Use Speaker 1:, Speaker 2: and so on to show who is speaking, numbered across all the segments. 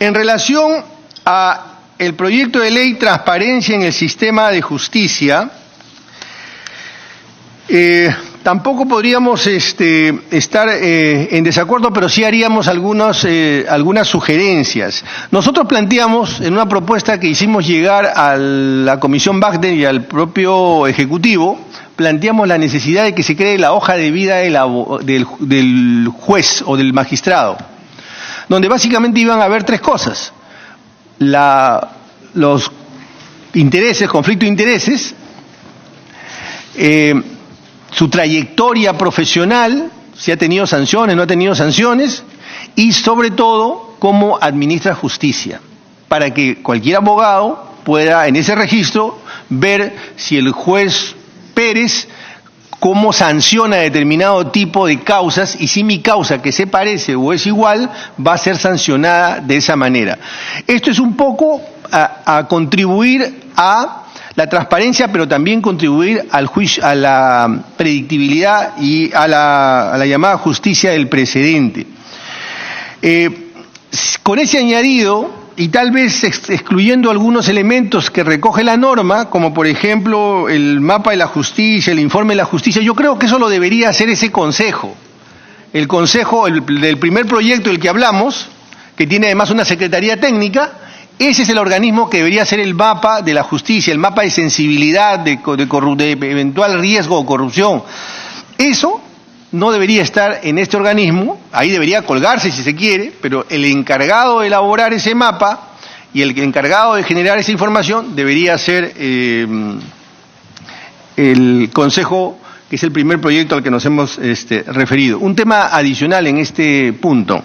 Speaker 1: En relación a el proyecto de ley Transparencia en el Sistema de Justicia, tampoco podríamos estar en desacuerdo, pero sí haríamos algunas sugerencias. Nosotros planteamos, en una propuesta que hicimos llegar a la Comisión Wagner y al propio Ejecutivo, planteamos la necesidad de que se cree la hoja de vida del juez o del magistrado, donde básicamente iban a haber tres cosas: los intereses, conflicto de intereses, su trayectoria profesional, si ha tenido sanciones, no ha tenido sanciones, y sobre todo cómo administra justicia, para que cualquier abogado pueda en ese registro ver si el juez Pérez cómo sanciona determinado tipo de causas, y si mi causa, que se parece o es igual, va a ser sancionada de esa manera. Esto es un poco a contribuir a la transparencia, pero también contribuir al juicio, a la predictibilidad y a la llamada justicia del precedente. Con ese añadido, y tal vez excluyendo algunos elementos que recoge la norma, como por ejemplo el mapa de la justicia, el informe de la justicia, yo creo que eso lo debería hacer ese consejo. El consejo del primer proyecto del que hablamos, que tiene además una secretaría técnica, ese es el organismo que debería ser el mapa de la justicia, el mapa de sensibilidad, de eventual riesgo o corrupción. Eso no debería estar en este organismo, ahí debería colgarse si se quiere, pero el encargado de elaborar ese mapa y el encargado de generar esa información debería ser el Consejo, que es el primer proyecto al que nos hemos referido. Un tema adicional en este punto,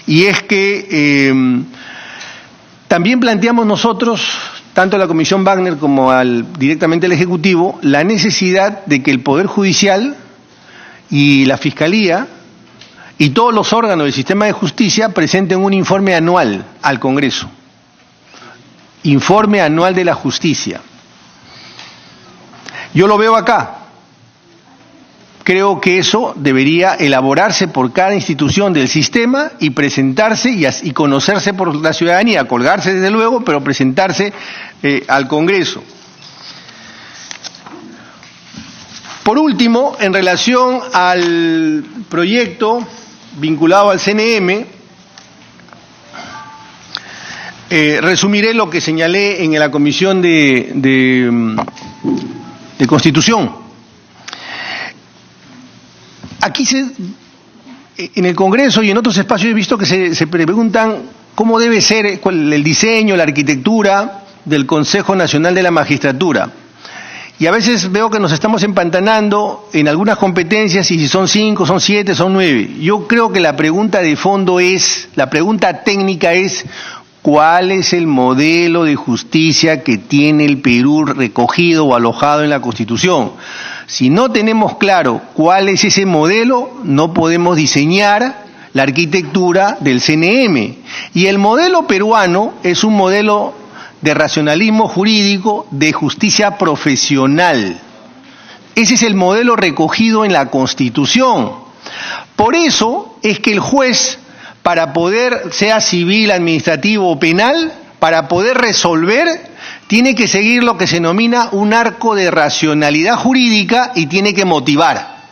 Speaker 1: y es que también planteamos nosotros, tanto a la Comisión Wagner como directamente al Ejecutivo, la necesidad de que el Poder Judicial y la Fiscalía y todos los órganos del sistema de justicia presenten un informe anual al Congreso. Informe anual de la justicia. Yo lo veo acá. Creo que eso debería elaborarse por cada institución del sistema y presentarse y conocerse por la ciudadanía, colgarse desde luego, pero presentarse al Congreso. Por último, en relación al proyecto vinculado al CNM, resumiré lo que señalé en la Comisión de Constitución. Aquí en el Congreso y en otros espacios he visto que se preguntan cómo debe ser el diseño, la arquitectura del Consejo Nacional de la Magistratura. Y a veces veo que nos estamos empantanando en algunas competencias, y si son 5, son 7, son 9. Yo creo que la pregunta de fondo la pregunta técnica es: ¿cuál es el modelo de justicia que tiene el Perú recogido o alojado en la Constitución? Si no tenemos claro cuál es ese modelo, no podemos diseñar la arquitectura del CNM. Y el modelo peruano es un modelo de racionalismo jurídico, de justicia profesional. Ese es el modelo recogido en la Constitución. Por eso es que el juez, para poder, sea civil, administrativo o penal, para poder resolver, tiene que seguir lo que se denomina un arco de racionalidad jurídica y tiene que motivar.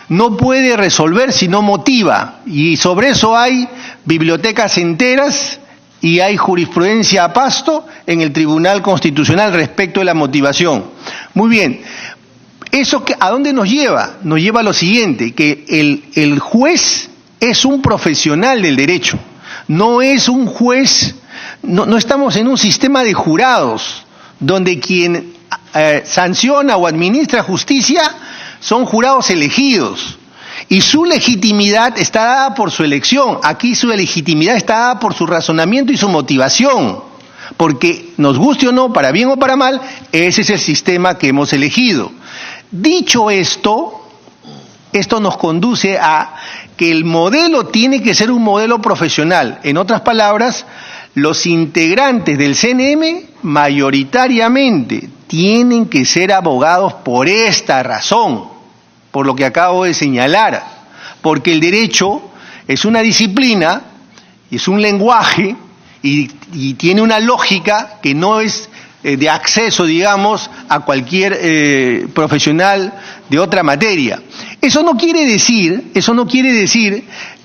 Speaker 1: No puede resolver si no motiva, y sobre eso hay bibliotecas enteras y hay jurisprudencia a pasto en el Tribunal Constitucional respecto de la motivación. Muy bien, ¿eso a dónde nos lleva? Nos lleva a lo siguiente, que el juez es un profesional del derecho, no es un juez, no estamos en un sistema de jurados, donde quien sanciona o administra justicia son jurados elegidos. Y su legitimidad está dada por su elección. Aquí su legitimidad está dada por su razonamiento y su motivación. Porque, nos guste o no, para bien o para mal, ese es el sistema que hemos elegido. Dicho esto, esto nos conduce a que el modelo tiene que ser un modelo profesional. En otras palabras, los integrantes del CNM mayoritariamente tienen que ser abogados por esta razón, por lo que acabo de señalar, porque el derecho es una disciplina y es un lenguaje y tiene una lógica que no es de acceso, digamos, a cualquier profesional de otra materia. Eso no quiere decir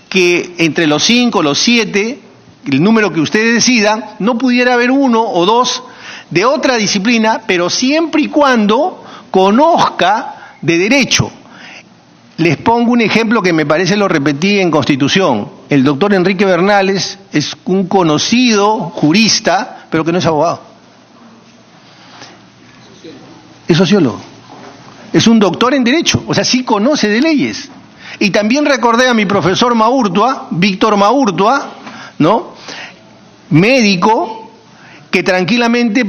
Speaker 1: que entre los 5, los 7, el número que ustedes decidan, no pudiera haber uno o dos de otra disciplina, pero siempre y cuando conozca de derecho. Les pongo un ejemplo que me parece lo repetí en Constitución. El doctor Enrique Bernales es un conocido jurista, pero que no es abogado. Es sociólogo. Es un doctor en derecho, o sea, sí conoce de leyes. Y también recordé a mi profesor Maurtua, Víctor Maurtua, ¿no? Médico, que tranquilamente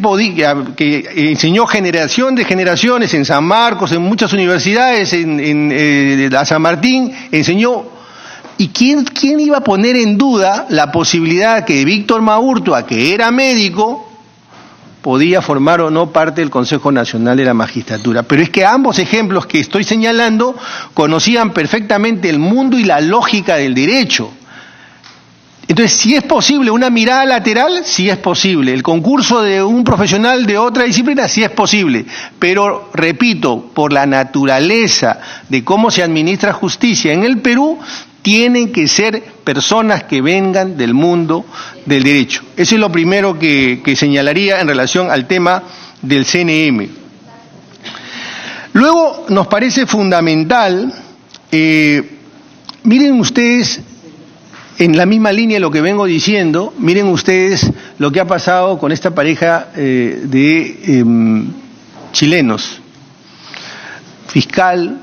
Speaker 1: que enseñó generación de generaciones en San Marcos, en muchas universidades, en San Martín, enseñó. ¿Y quién iba a poner en duda la posibilidad que Víctor Maurtua, que era médico, podía formar o no parte del Consejo Nacional de la Magistratura? Pero es que ambos ejemplos que estoy señalando conocían perfectamente el mundo y la lógica del derecho. Entonces, si es posible una mirada lateral, sí es posible. El concurso de un profesional de otra disciplina, sí es posible. Pero, repito, por la naturaleza de cómo se administra justicia en el Perú, tienen que ser personas que vengan del mundo del derecho. Eso es lo primero que señalaría en relación al tema del CNM. Luego, nos parece fundamental, miren ustedes, en la misma línea de lo que vengo diciendo, miren ustedes lo que ha pasado con esta pareja de chilenos, fiscal,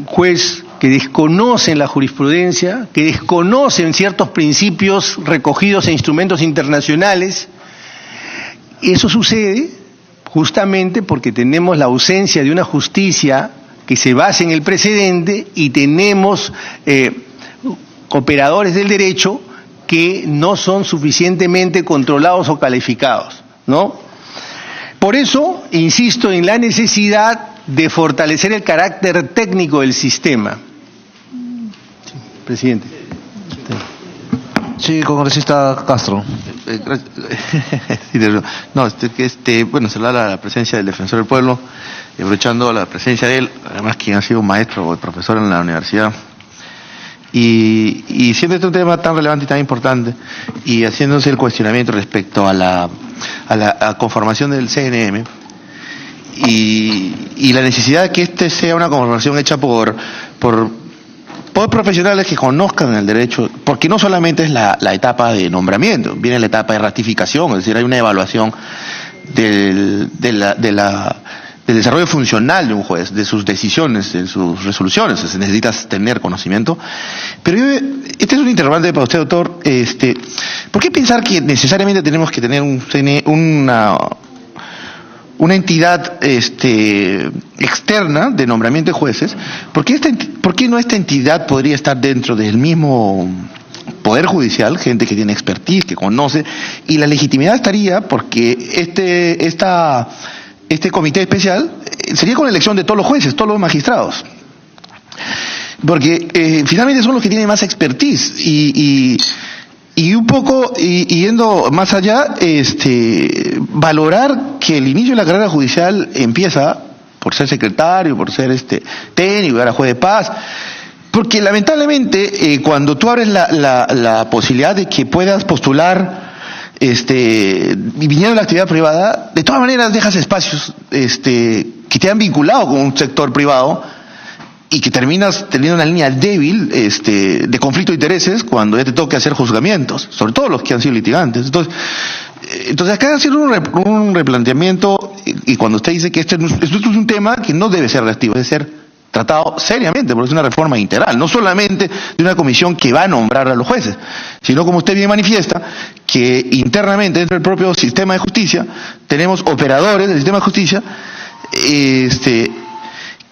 Speaker 1: juez, que desconocen la jurisprudencia, que desconocen ciertos principios recogidos en instrumentos internacionales. Eso sucede justamente porque tenemos la ausencia de una justicia que se base en el precedente y tenemos operadores del derecho que no son suficientemente controlados o calificados, ¿no? Por eso insisto en la necesidad de fortalecer el carácter técnico del sistema. Sí, presidente.
Speaker 2: Sí, congresista Castro.
Speaker 3: Bueno, se habla de la presencia del defensor del pueblo, aprovechando la presencia de él, además quien ha sido maestro o profesor en la universidad. Y siendo este un tema tan relevante y tan importante, y haciéndose el cuestionamiento respecto a la conformación del CNM, y la necesidad de que este sea una conformación hecha por profesionales que conozcan el derecho, porque no solamente es la etapa de nombramiento, viene la etapa de ratificación, es decir, hay una evaluación del desarrollo funcional de un juez, de sus decisiones, de sus resoluciones. Se necesita tener conocimiento. Pero este es un interrogante para usted, doctor. ¿Por qué pensar que necesariamente tenemos que tener una entidad externa de nombramiento de jueces? ¿Por qué no esta entidad podría estar dentro del mismo Poder Judicial, gente que tiene expertise, que conoce, y la legitimidad estaría porque este comité especial sería con la elección de todos los jueces, todos los magistrados? Porque finalmente son los que tienen más expertise y un poco, yendo más allá, valorar que el inicio de la carrera judicial empieza por ser secretario, por ser técnico, ahora juez de paz, porque lamentablemente cuando tú abres la posibilidad de que puedas postular viniendo de la actividad privada, de todas maneras dejas espacios que te han vinculado con un sector privado y que terminas teniendo una línea débil de conflicto de intereses cuando ya te toque hacer juzgamientos, sobre todo los que han sido litigantes. Entonces acá hacer un replanteamiento, y cuando usted dice que esto es un tema que no debe ser reactivo, debe ser tratado seriamente, porque es una reforma integral, no solamente de una comisión que va a nombrar a los jueces, sino, como usted bien manifiesta, que internamente dentro del propio sistema de justicia tenemos operadores del sistema de justicia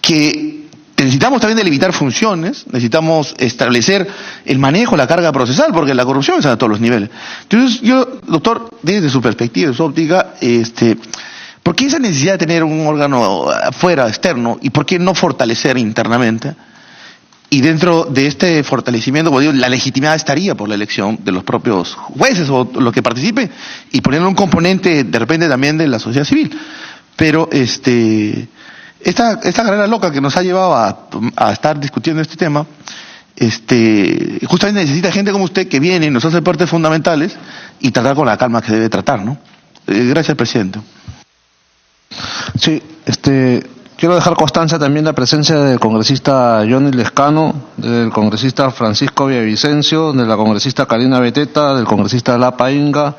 Speaker 3: que necesitamos también delimitar funciones, necesitamos establecer el manejo de la carga procesal, porque la corrupción está a todos los niveles. Entonces yo, doctor, desde su perspectiva, de su óptica, ¿por qué esa necesidad de tener un órgano afuera, externo, y por qué no fortalecer internamente? Y dentro de este fortalecimiento, como digo, la legitimidad estaría por la elección de los propios jueces o los que participen, y poniendo un componente de repente también de la sociedad civil. Pero esta carrera loca que nos ha llevado a estar discutiendo este tema, justamente necesita gente como usted que viene y nos hace aportes fundamentales y tratar con la calma que debe tratar, ¿no? Gracias, presidente.
Speaker 2: Sí, quiero dejar constancia también la presencia del congresista Johnny Lescano, del congresista Francisco Villavicencio, de la congresista Karina Beteta, del congresista Lapa Inga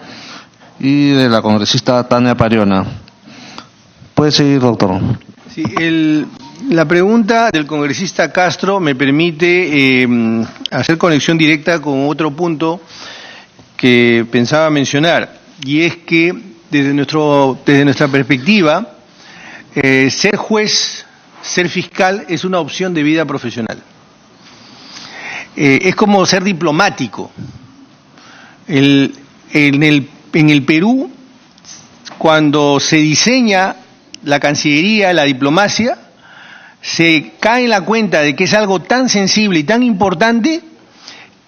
Speaker 2: y de la congresista Tania Pariona. Puede seguir, doctor.
Speaker 1: Sí, la pregunta del congresista Castro me permite hacer conexión directa con otro punto que pensaba mencionar, y es que desde nuestra perspectiva, ser juez, ser fiscal es una opción de vida profesional. Es como ser diplomático. En el Perú, cuando se diseña la Cancillería, la diplomacia, se cae en la cuenta de que es algo tan sensible y tan importante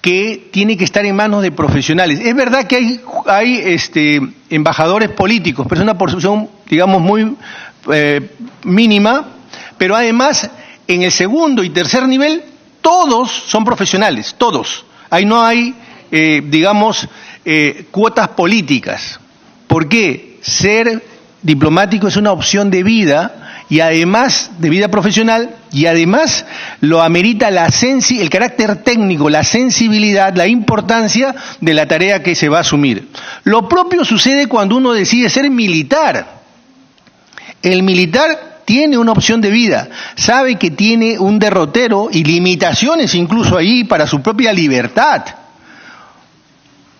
Speaker 1: que tiene que estar en manos de profesionales. Es verdad que hay embajadores políticos, pero es una porción, digamos, muy mínima, pero además en el segundo y tercer nivel todos son profesionales, todos. Ahí no hay, cuotas políticas. ¿Por qué? Ser diplomático es una opción de vida, y además de vida profesional, y además lo amerita el carácter técnico, la sensibilidad, la importancia de la tarea que se va a asumir. Lo propio sucede cuando uno decide ser militar. El militar tiene una opción de vida, sabe que tiene un derrotero y limitaciones incluso ahí para su propia libertad.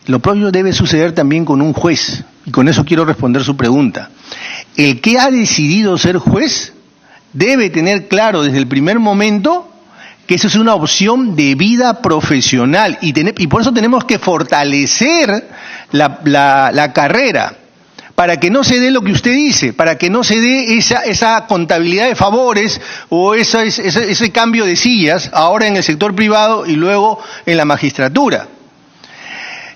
Speaker 1: Lo propio debe suceder también con un juez, y con eso quiero responder su pregunta. El que ha decidido ser juez debe tener claro desde el primer momento que eso es una opción de vida profesional, y por eso tenemos que fortalecer la carrera, para que no se dé lo que usted dice, para que no se dé esa contabilidad de favores o ese cambio de sillas, ahora en el sector privado y luego en la magistratura.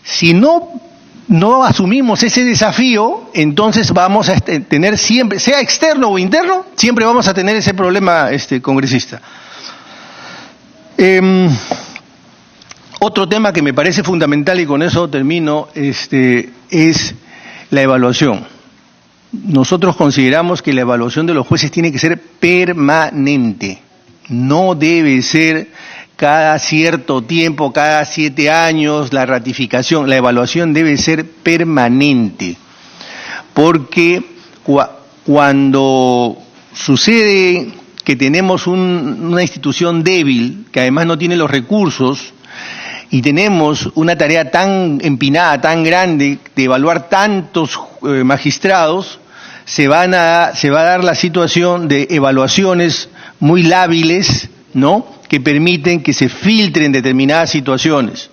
Speaker 1: Si no asumimos ese desafío, entonces vamos a tener siempre, sea externo o interno, siempre vamos a tener ese problema, congresista. Otro tema que me parece fundamental, y con eso termino, es la evaluación. Nosotros consideramos que la evaluación de los jueces tiene que ser permanente, no debe ser cada cierto tiempo, cada 7 años, la ratificación. La evaluación debe ser permanente, porque cuando sucede que tenemos una institución débil, que además no tiene los recursos, y tenemos una tarea tan empinada, tan grande, de evaluar tantos magistrados, se va a dar la situación de evaluaciones muy lábiles, ¿no?, que permiten que se filtren determinadas situaciones.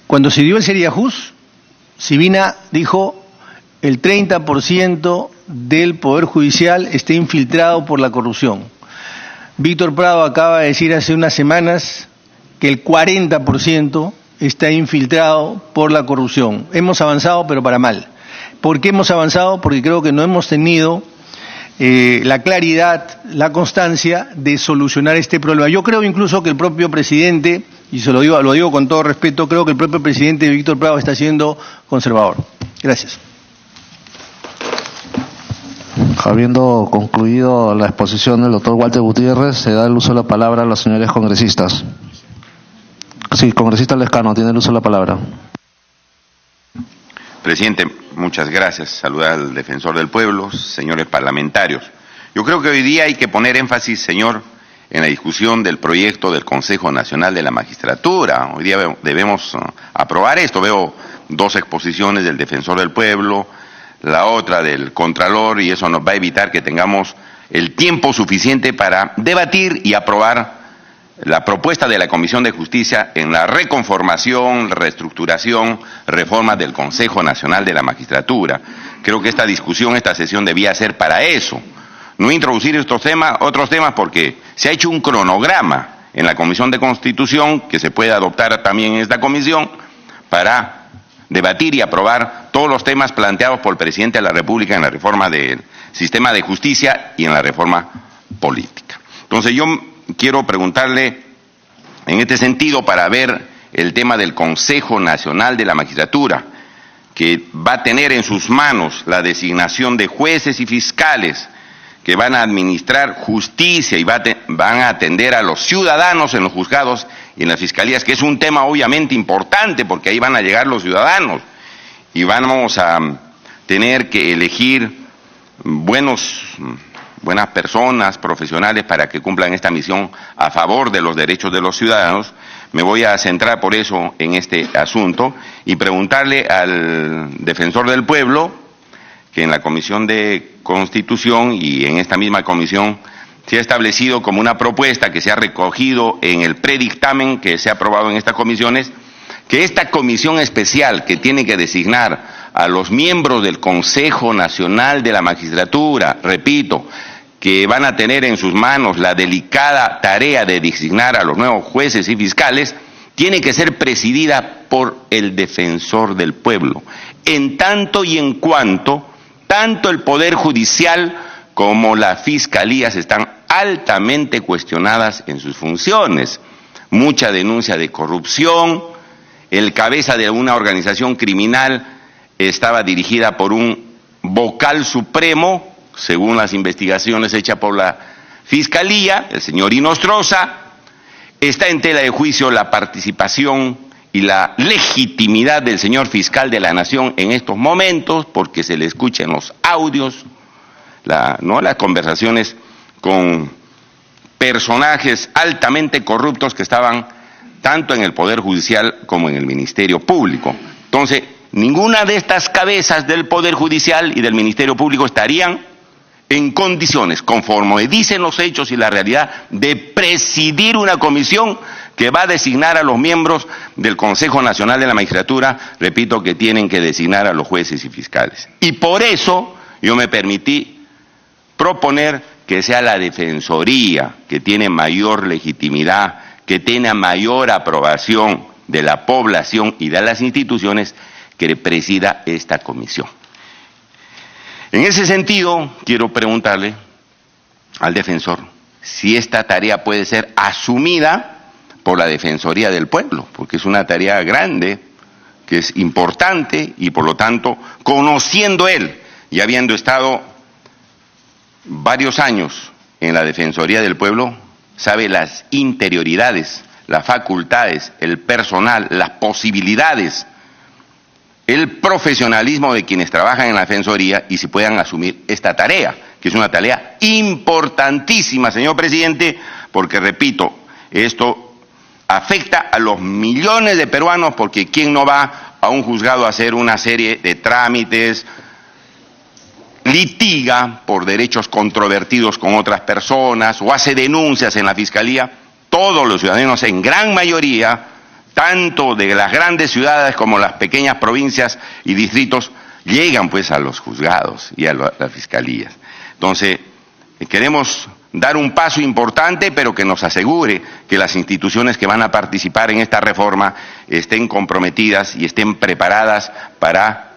Speaker 1: Cuando se dio el Seriajus, Sibina dijo: el 30% del Poder Judicial está infiltrado por la corrupción. Víctor Prado acaba de decir hace unas semanas que el 40% está infiltrado por la corrupción. Hemos avanzado, pero para mal. ¿Por qué hemos avanzado? Porque creo que no hemos tenido la claridad, la constancia de solucionar este problema. Yo creo incluso que el propio presidente, y lo digo con todo respeto, creo que el propio presidente Víctor Prado está siendo conservador. Gracias.
Speaker 2: Habiendo concluido la exposición del doctor Walter Gutiérrez, se da el uso de la palabra a los señores congresistas. Sí, congresista Lescano, tiene el uso de la palabra.
Speaker 4: Presidente, muchas gracias. Saludar al defensor del pueblo, señores parlamentarios. Yo creo que hoy día hay que poner énfasis, señor, en la discusión del proyecto del Consejo Nacional de la Magistratura. Hoy día debemos aprobar esto. Veo 2 exposiciones del defensor del pueblo, la otra del Contralor, y eso nos va a evitar que tengamos el tiempo suficiente para debatir y aprobar la propuesta de la Comisión de Justicia en la reconformación, reestructuración, reforma del Consejo Nacional de la Magistratura. Creo que esta discusión, esta sesión debía ser para eso, no introducir otros temas, porque se ha hecho un cronograma en la Comisión de Constitución que se puede adoptar también en esta comisión para debatir y aprobar todos los temas planteados por el presidente de la República en la reforma del sistema de justicia y en la reforma política. Entonces yo quiero preguntarle en este sentido, para ver el tema del Consejo Nacional de la Magistratura, que va a tener en sus manos la designación de jueces y fiscales que van a administrar justicia y van a atender a los ciudadanos en los juzgados y en las fiscalías, que es un tema obviamente importante porque ahí van a llegar los ciudadanos y vamos a tener que elegir buenas personas, profesionales, para que cumplan esta misión a favor de los derechos de los ciudadanos. Me voy a centrar por eso en este asunto y preguntarle al defensor del pueblo, que en la Comisión de Constitución y en esta misma comisión se ha establecido como una propuesta que se ha recogido en el predictamen que se ha aprobado en estas comisiones, que esta comisión especial que tiene que designar a los miembros del Consejo Nacional de la Magistratura, repito, que van a tener en sus manos la delicada tarea de designar a los nuevos jueces y fiscales, tiene que ser presidida por el defensor del pueblo, en tanto y en cuanto tanto el Poder Judicial como las fiscalías están altamente cuestionadas en sus funciones. Mucha denuncia de corrupción, el cabeza de una organización criminal estaba dirigida por un vocal supremo, según las investigaciones hechas por la Fiscalía, el señor Inostroza. Está en tela de juicio la participación y la legitimidad del señor fiscal de la Nación en estos momentos, porque se le escuchan los audios, las conversaciones con personajes altamente corruptos que estaban tanto en el Poder Judicial como en el Ministerio Público. Entonces, ninguna de estas cabezas del Poder Judicial y del Ministerio Público estarían en condiciones, conforme dicen los hechos y la realidad, de presidir una comisión que va a designar a los miembros del Consejo Nacional de la Magistratura, repito, que tienen que designar a los jueces y fiscales. Y por eso yo me permití proponer que sea la Defensoría, que tiene mayor legitimidad, que tiene mayor aprobación de la población y de las instituciones, que presida esta comisión. En ese sentido, quiero preguntarle al defensor si esta tarea puede ser asumida por la Defensoría del Pueblo, porque es una tarea grande, que es importante, y por lo tanto, conociendo él y habiendo estado varios años en la Defensoría del Pueblo, sabe las interioridades, las facultades, el personal, las posibilidades, el profesionalismo de quienes trabajan en la Defensoría y si puedan asumir esta tarea, que es una tarea importantísima, señor presidente, porque, repito, esto afecta a los millones de peruanos, porque ¿quién no va a un juzgado a hacer una serie de trámites, litiga por derechos controvertidos con otras personas o hace denuncias en la Fiscalía? Todos los ciudadanos, en gran mayoría, tanto de las grandes ciudades como las pequeñas provincias y distritos, llegan pues a los juzgados y a las fiscalías. Entonces, queremos dar un paso importante, pero que nos asegure que las instituciones que van a participar en esta reforma estén comprometidas y estén preparadas para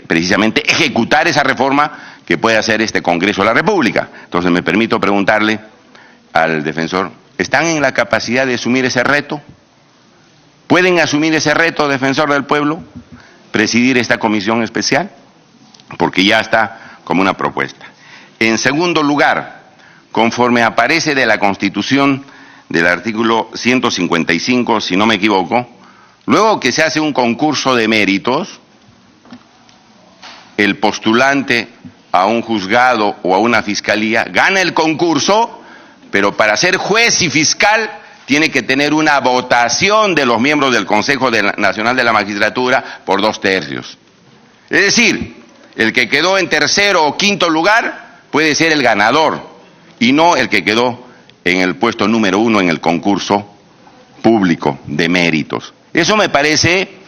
Speaker 4: precisamente ejecutar esa reforma que puede hacer este Congreso de la República. Entonces, me permito preguntarle al defensor, ¿están en la capacidad de asumir ese reto? ¿Pueden asumir ese reto, defensor del pueblo, presidir esta comisión especial? Porque ya está como una propuesta. En segundo lugar, conforme aparece de la Constitución del artículo 155, si no me equivoco, luego que se hace un concurso de méritos, el postulante a un juzgado o a una fiscalía gana el concurso, pero para ser juez y fiscal tiene que tener una votación de los miembros del Consejo Nacional de la Magistratura por 2/3. Es decir, el que quedó en tercero o quinto lugar puede ser el ganador y no el que quedó en el puesto número 1 en el concurso público de méritos. Eso me parece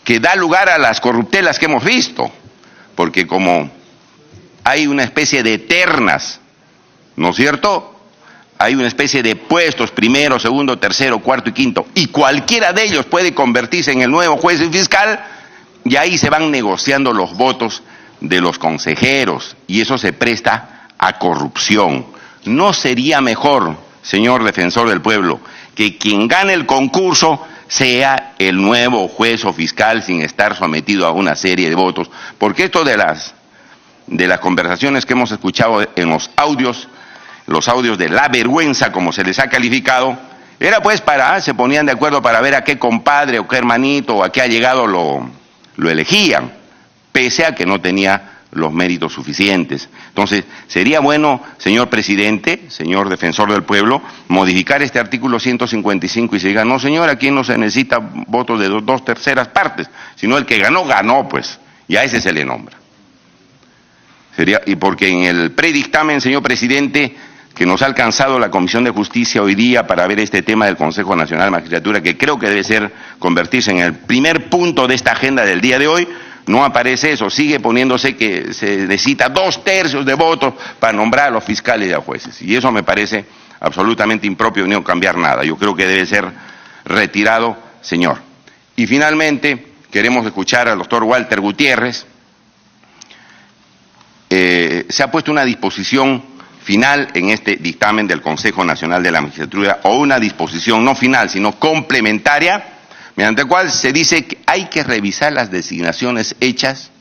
Speaker 4: que da lugar a las corruptelas que hemos visto, porque como hay una especie de ternas ¿no es cierto? Hay una especie de puestos, primero, segundo, tercero, cuarto y quinto, y cualquiera de ellos puede convertirse en el nuevo juez fiscal, y ahí se van negociando los votos de los consejeros, y eso se presta a corrupción. ¿No sería mejor, señor defensor del pueblo, que quien gane el concurso sea el nuevo juez o fiscal sin estar sometido a una serie de votos? Porque esto de las conversaciones que hemos escuchado en los audios de la vergüenza, como se les ha calificado, era pues se ponían de acuerdo para ver a qué compadre o qué hermanito o a qué allegado lo elegían, pese a que no tenía los méritos suficientes. Entonces, sería bueno, señor presidente, señor defensor del pueblo, modificar este artículo 155 y se diga, no señor, aquí no se necesita votos de dos terceras partes, sino el que ganó, ganó pues, y a ese se le nombra. Y porque en el predictamen, señor presidente, que nos ha alcanzado la Comisión de Justicia hoy día para ver este tema del Consejo Nacional de Magistratura, que creo que debe convertirse en el primer punto de esta agenda del día de hoy, no aparece eso, sigue poniéndose que se necesita 2/3 de votos para nombrar a los fiscales y a jueces, y eso me parece absolutamente impropio y no cambiar nada. Yo creo que debe ser retirado, señor. Y finalmente, queremos escuchar al doctor Walter Gutiérrez. Se ha puesto una disposición final en este dictamen del Consejo Nacional de la Magistratura, o una disposición no final, sino complementaria, mediante la cual se dice que hay que revisar las designaciones hechas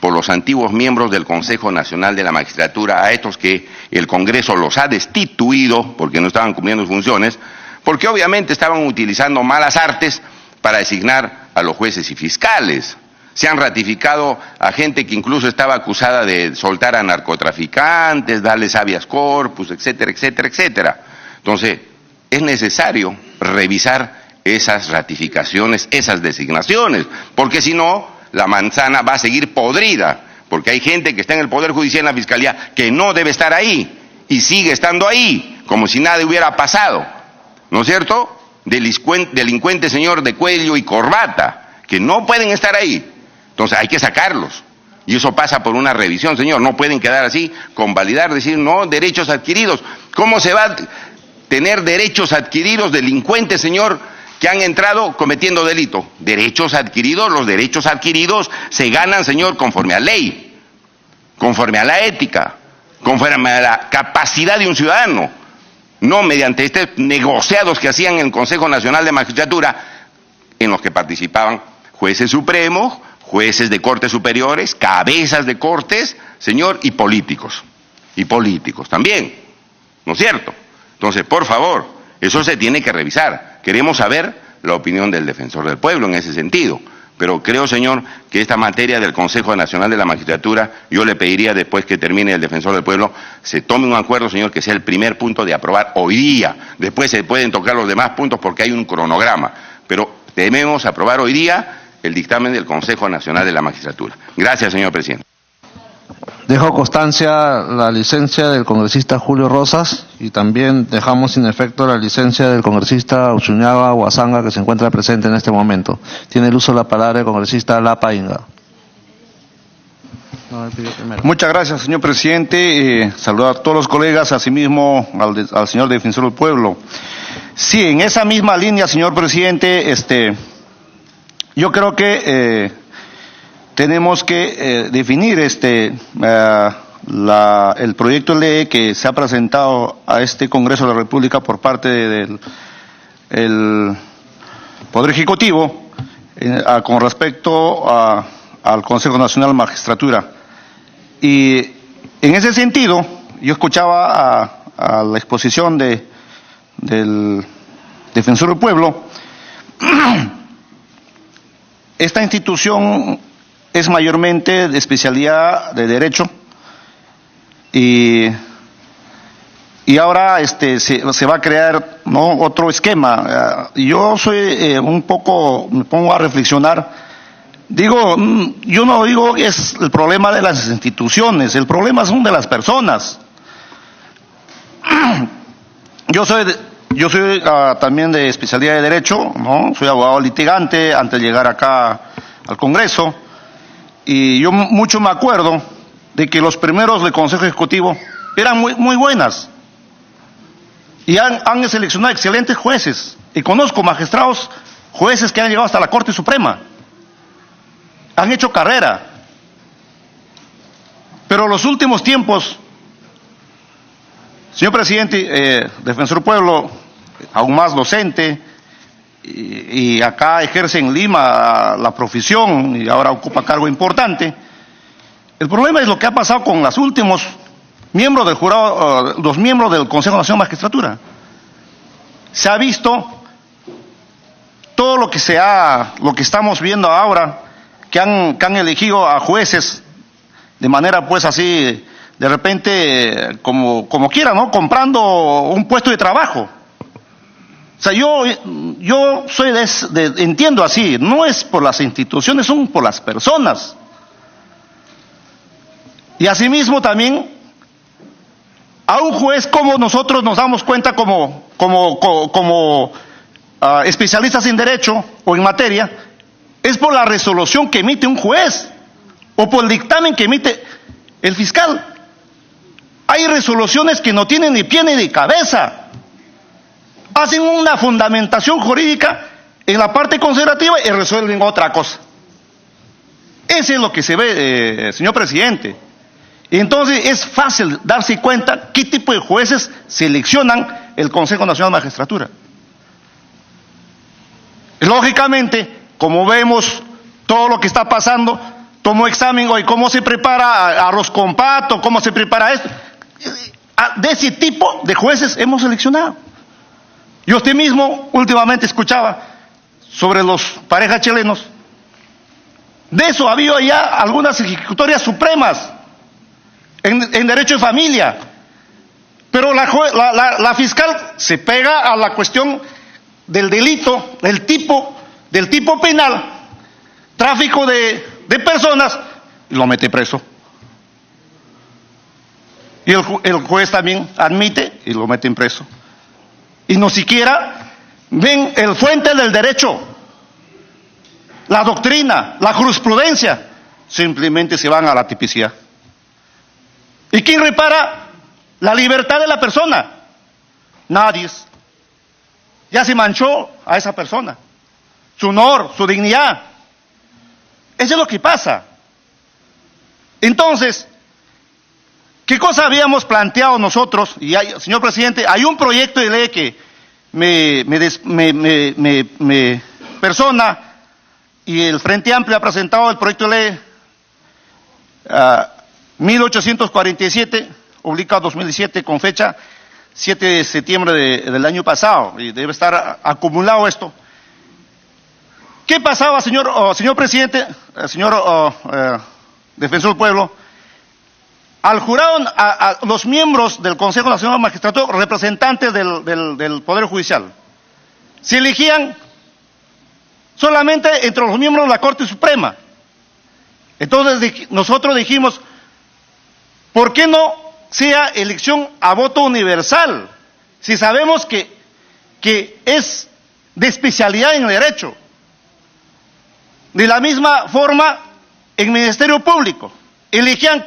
Speaker 4: por los antiguos miembros del Consejo Nacional de la Magistratura, a estos que el Congreso los ha destituido porque no estaban cumpliendo sus funciones, porque obviamente estaban utilizando malas artes para designar a los jueces y fiscales. Se han ratificado a gente que incluso estaba acusada de soltar a narcotraficantes, darles habeas corpus, etcétera, etcétera, etcétera. Entonces, es necesario revisar esas ratificaciones, esas designaciones, porque si no, la manzana va a seguir podrida, porque hay gente que está en el Poder Judicial, en la Fiscalía, que no debe estar ahí, y sigue estando ahí, como si nada hubiera pasado, ¿no es cierto? Delincuentes, señor, de cuello y corbata, que no pueden estar ahí. Entonces hay que sacarlos, y eso pasa por una revisión, señor. No pueden quedar así, convalidar, decir, no, derechos adquiridos. ¿Cómo se va a tener derechos adquiridos delincuentes, señor, que han entrado cometiendo delito? Derechos adquiridos, los derechos adquiridos se ganan, señor, conforme a ley, conforme a la ética, conforme a la capacidad de un ciudadano, no mediante estos negociados que hacían en el Consejo Nacional de Magistratura, en los que participaban jueces supremos, jueces de cortes superiores, cabezas de cortes, señor, y políticos también, ¿no es cierto? Entonces, por favor, eso se tiene que revisar. Queremos saber la opinión del defensor del pueblo en ese sentido, pero creo, señor, que esta materia del Consejo Nacional de la Magistratura, yo le pediría, después que termine el defensor del pueblo, se tome un acuerdo, señor, que sea el primer punto de aprobar hoy día. Después se pueden tocar los demás puntos porque hay un cronograma, pero debemos aprobar hoy día el dictamen del Consejo Nacional de la Magistratura. Gracias, señor presidente.
Speaker 2: Dejo constancia la licencia del congresista Julio Rosas, y también dejamos sin efecto la licencia del congresista Uchuñaga Huazanga, que se encuentra presente en este momento. Tiene el uso de la palabra el congresista Lapa Inga.
Speaker 5: Muchas gracias, señor presidente. Saludar a todos los colegas, asimismo al señor defensor del pueblo. Sí, en esa misma línea, señor presidente, yo creo que tenemos que definir el proyecto de ley que se ha presentado a este Congreso de la República por parte del Poder Ejecutivo con respecto al Consejo Nacional de Magistratura. Y en ese sentido, yo escuchaba a la exposición del Defensor del Pueblo. Esta institución es mayormente de especialidad de derecho, y ahora se va a crear, ¿no?, otro esquema. Yo soy me pongo a reflexionar. Yo no digo que es el problema de las instituciones, el problema son de las personas. Yo soy también de especialidad de derecho, ¿no? Soy abogado litigante antes de llegar acá al Congreso, y yo mucho me acuerdo de que los primeros del Consejo Ejecutivo eran muy buenas. Y han seleccionado excelentes jueces. Y conozco magistrados, jueces que han llegado hasta la Corte Suprema. Han hecho carrera. Pero los últimos tiempos, señor presidente, defensor del pueblo, aún más docente, y acá ejerce en Lima la profesión y ahora ocupa cargo importante. El problema es lo que ha pasado con los últimos miembros del jurado, los miembros del Consejo Nacional de Magistratura. Se ha visto todo lo que estamos viendo ahora, que han elegido a jueces de manera pues así, de repente, como quiera, ¿no? Comprando un puesto de trabajo. O sea, yo soy entiendo así, no es por las instituciones, son por las personas. Y asimismo también, a un juez, como nosotros nos damos cuenta como especialistas en derecho o en materia, es por la resolución que emite un juez o por el dictamen que emite el fiscal. Hay resoluciones que no tienen ni pie ni cabeza. Hacen una fundamentación jurídica en la parte considerativa y resuelven otra cosa. Eso es lo que se ve, señor presidente. Y entonces es fácil darse cuenta qué tipo de jueces seleccionan el Consejo Nacional de Magistratura. Lógicamente, como vemos todo lo que está pasando, tomo examen hoy, cómo se prepara arroz con pato, cómo se prepara esto. De ese tipo de jueces hemos seleccionado. Yo usted mismo últimamente escuchaba sobre los parejas chilenos. De eso había ya algunas ejecutorias supremas en derecho de familia. Pero la fiscal se pega a la cuestión del delito, del tipo penal, tráfico de personas, y lo mete preso. Y el juez también admite y lo mete preso. Y no siquiera ven el fuente del derecho, la doctrina, la jurisprudencia, simplemente se van a la tipicidad. ¿Y quién repara la libertad de la persona? Nadie. Ya se manchó a esa persona, su honor, su dignidad. Eso es lo que pasa. Entonces, ¿qué cosa habíamos planteado nosotros? Y señor presidente, hay un proyecto de ley que me persona y el Frente Amplio ha presentado el proyecto de ley 1847, publicado 2017, con fecha 7 de septiembre del año pasado, y debe estar acumulado esto. ¿Qué pasaba, señor presidente, señor defensor del pueblo? Al jurado, a los miembros del Consejo Nacional de Magistratura, representantes del Poder Judicial, se elegían solamente entre los miembros de la Corte Suprema. Entonces nosotros dijimos, ¿por qué no sea elección a voto universal? Si sabemos que es de especialidad en el derecho. De la misma forma, en Ministerio Público, elegían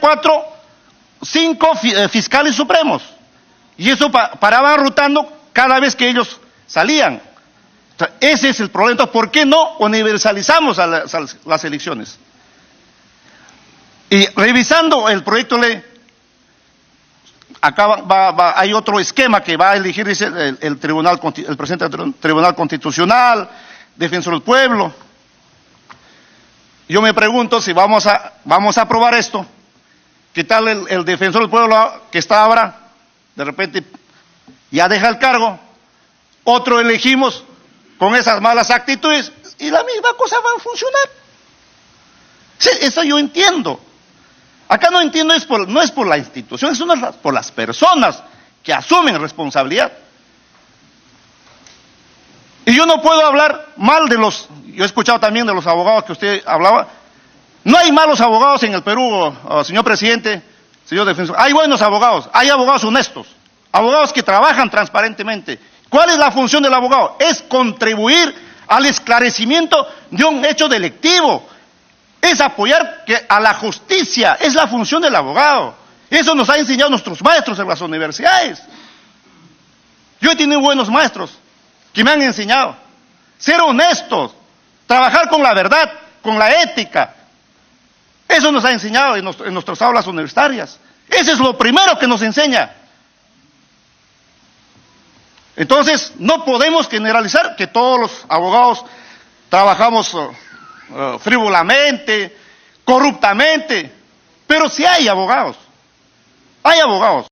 Speaker 5: 5 fiscales supremos, y eso paraban rotando cada vez que ellos salían. O sea, ese es el problema. Entonces, ¿por qué no universalizamos a las elecciones? Y revisando el proyecto de ley, acá hay otro esquema que va a elegir, dice, el presidente del Tribunal Constitucional, defensor del pueblo. Yo me pregunto si vamos a aprobar esto. ¿Qué tal el defensor del pueblo que está ahora? De repente ya deja el cargo, otro elegimos con esas malas actitudes y la misma cosa va a funcionar. Sí, eso yo entiendo. Acá no entiendo, no es por la institución, es por las personas que asumen responsabilidad. Y yo no puedo hablar mal yo he escuchado también de los abogados que usted hablaba. No hay malos abogados en el Perú, señor presidente, señor defensor. Hay buenos abogados, hay abogados honestos, abogados que trabajan transparentemente. ¿Cuál es la función del abogado? Es contribuir al esclarecimiento de un hecho delictivo. Es apoyar a la justicia, es la función del abogado. Eso nos han enseñado nuestros maestros en las universidades. Yo he tenido buenos maestros que me han enseñado ser honestos, trabajar con la verdad, con la ética. Eso nos ha enseñado en nuestras aulas universitarias. Eso es lo primero que nos enseña. Entonces, no podemos generalizar que todos los abogados trabajamos frívolamente, corruptamente, pero sí hay abogados. Hay abogados.